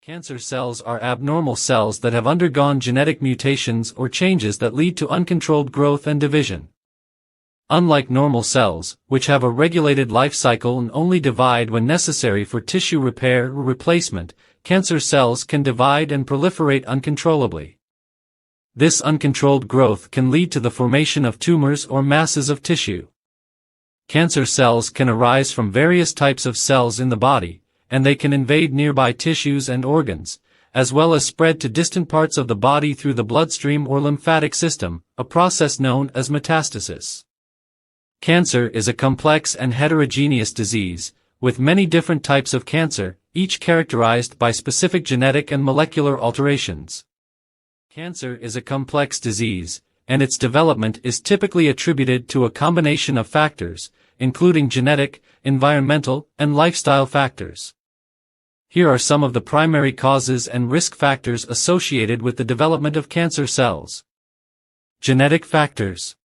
Cancer cells are abnormal cells that have undergone genetic mutations or changes that lead to uncontrolled growth and division. Unlike normal cells, which have a regulated life cycle and only divide when necessary for tissue repair or replacement, cancer cells can divide and proliferate uncontrollably. This uncontrolled growth can lead to the formation of tumors or masses of tissue. Cancer cells can arise from various types of cells in the body, and they can invade nearby tissues and organs, as well as spread to distant parts of the body through the bloodstream or lymphatic system, a process known as metastasis. Cancer is a complex and heterogeneous disease, with many different types of cancer, each characterized by specific genetic and molecular alterations. Cancer is a complex disease, and its development is typically attributed to a combination of factors, including genetic, environmental, and lifestyle factors. Here are some of the primary causes and risk factors associated with the development of cancer cells. Genetic factors.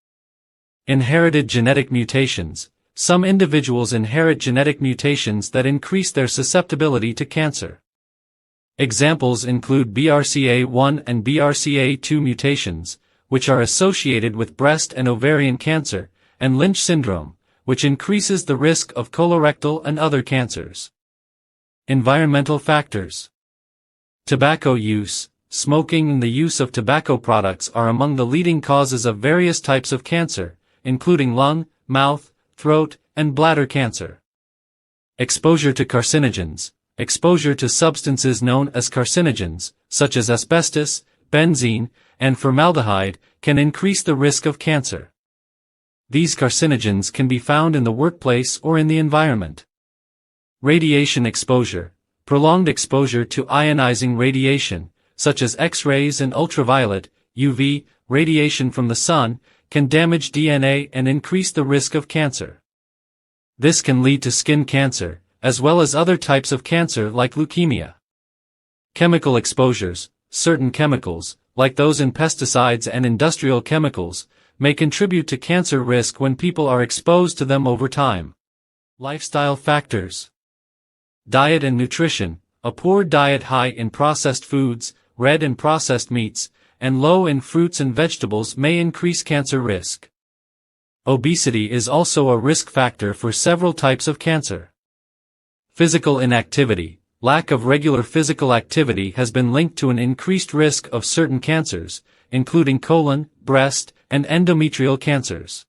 Inherited genetic mutations. Some individuals inherit genetic mutations that increase their susceptibility to cancer. Examples include BRCA1 and BRCA2 mutations, which are associated with breast and ovarian cancer, and Lynch syndrome, which increases the risk of colorectal and other cancers. Environmental factors. Tobacco use. Smoking and the use of tobacco products are among the leading causes of various types of cancer, including lung, mouth, throat, and bladder cancer. Exposure to carcinogens. Exposure to substances known as carcinogens, such as asbestos, benzene, and formaldehyde, can increase the risk of cancer. These carcinogens can be found in the workplace or in the environment. Radiation exposure. Prolonged exposure to ionizing radiation, such as X-rays and ultraviolet, UV, radiation from the sun, can damage DNA and increase the risk of cancer. This can lead to skin cancer, as well as other types of cancer like leukemia. Chemical exposures. Certain chemicals, like those in pesticides and industrial chemicals, may contribute to cancer risk when people are exposed to them over time. Lifestyle factors. Diet and nutrition. A poor diet high in processed foods, red and processed meats, and low in fruits and vegetables may increase cancer risk. Obesity is also a risk factor for several types of cancer. Physical inactivity. Lack of regular physical activity has been linked to an increased risk of certain cancers, including colon, breast, and endometrial cancers.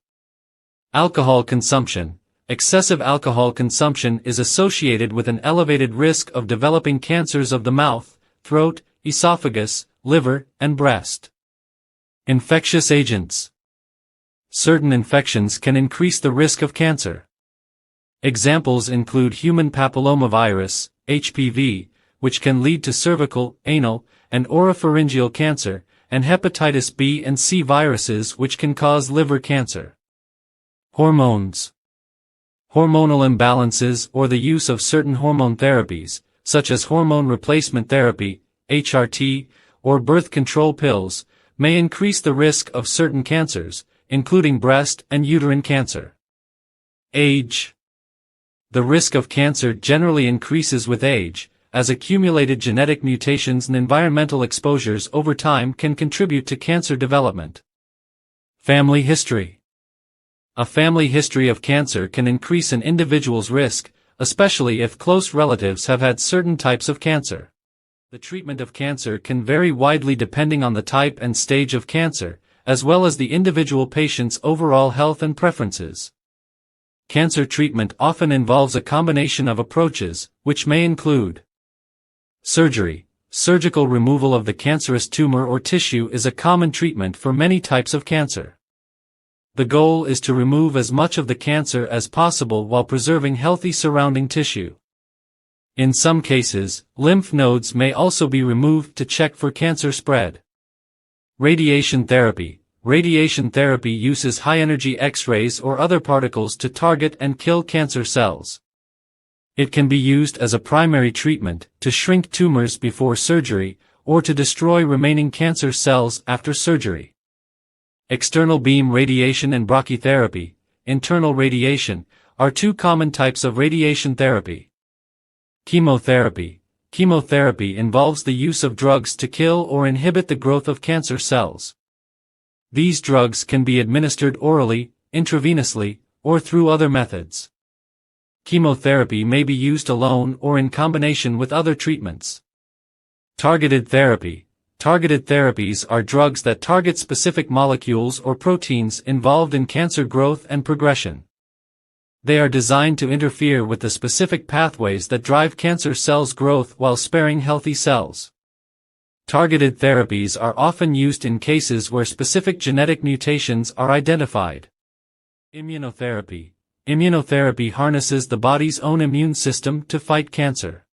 Alcohol consumption. Excessive alcohol consumption is associated with an elevated risk of developing cancers of the mouth, throat, esophagus, liver, and breast. Infectious agents. Certain infections can increase the risk of cancer. Examples include human papillomavirus, HPV, which can lead to cervical, anal, and oropharyngeal cancer, and hepatitis B and C viruses which can cause liver cancer. Hormones. Hormonal imbalances or the use of certain hormone therapies, such as hormone replacement therapy, HRT, or birth control pills, may increase the risk of certain cancers, including breast and uterine cancer. Age. The risk of cancer generally increases with age, as accumulated genetic mutations and environmental exposures over time can contribute to cancer development. Family history. A family history of cancer can increase an individual's risk, especially if close relatives have had certain types of cancer. The treatment of cancer can vary widely depending on the type and stage of cancer, as well as the individual patient's overall health and preferences. Cancer treatment often involves a combination of approaches, which may include surgery. Surgical removal of the cancerous tumor or tissue is a common treatment for many types of cancer. The goal is to remove as much of the cancer as possible while preserving healthy surrounding tissue. In some cases, lymph nodes may also be removed to check for cancer spread. Radiation therapy. Radiation therapy uses high-energy X-rays or other particles to target and kill cancer cells. It can be used as a primary treatment, to shrink tumors before surgery, or to destroy remaining cancer cells after surgery. External beam radiation and brachytherapy, internal radiation, are two common types of radiation therapy. Chemotherapy. Chemotherapy involves the use of drugs to kill or inhibit the growth of cancer cells. These drugs can be administered orally, intravenously, or through other methods. Chemotherapy may be used alone or in combination with other treatments. Targeted therapy. Targeted therapies are drugs that target specific molecules or proteins involved in cancer growth and progression. They are designed to interfere with the specific pathways that drive cancer cells' growth while sparing healthy cells. Targeted therapies are often used in cases where specific genetic mutations are identified. Immunotherapy. Immunotherapy harnesses the body's own immune system to fight cancer.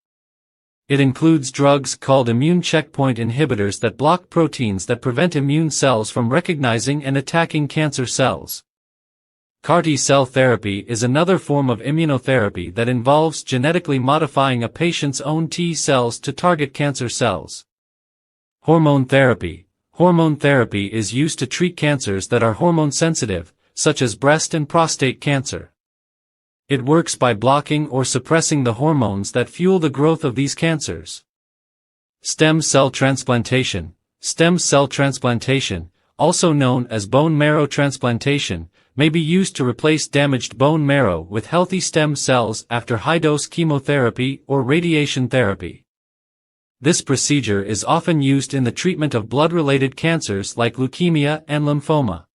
It includes drugs called immune checkpoint inhibitors that block proteins that prevent immune cells from recognizing and attacking cancer cells. CAR T-cell therapy is another form of immunotherapy that involves genetically modifying a patient's own T cells to target cancer cells. Hormone therapy. Hormone therapy is used to treat cancers that are hormone sensitive, such as breast and prostate cancer. It works by blocking or suppressing the hormones that fuel the growth of these cancers. Stem cell transplantation. Stem cell transplantation, also known as bone marrow transplantation, may be used to replace damaged bone marrow with healthy stem cells after high-dose chemotherapy or radiation therapy. This procedure is often used in the treatment of blood-related cancers like leukemia and lymphoma.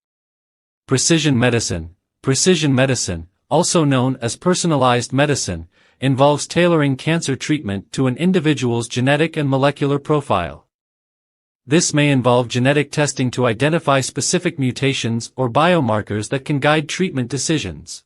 Precision medicine. Precision medicine, also known as personalized medicine, involves tailoring cancer treatment to an individual's genetic and molecular profile. This may involve genetic testing to identify specific mutations or biomarkers that can guide treatment decisions.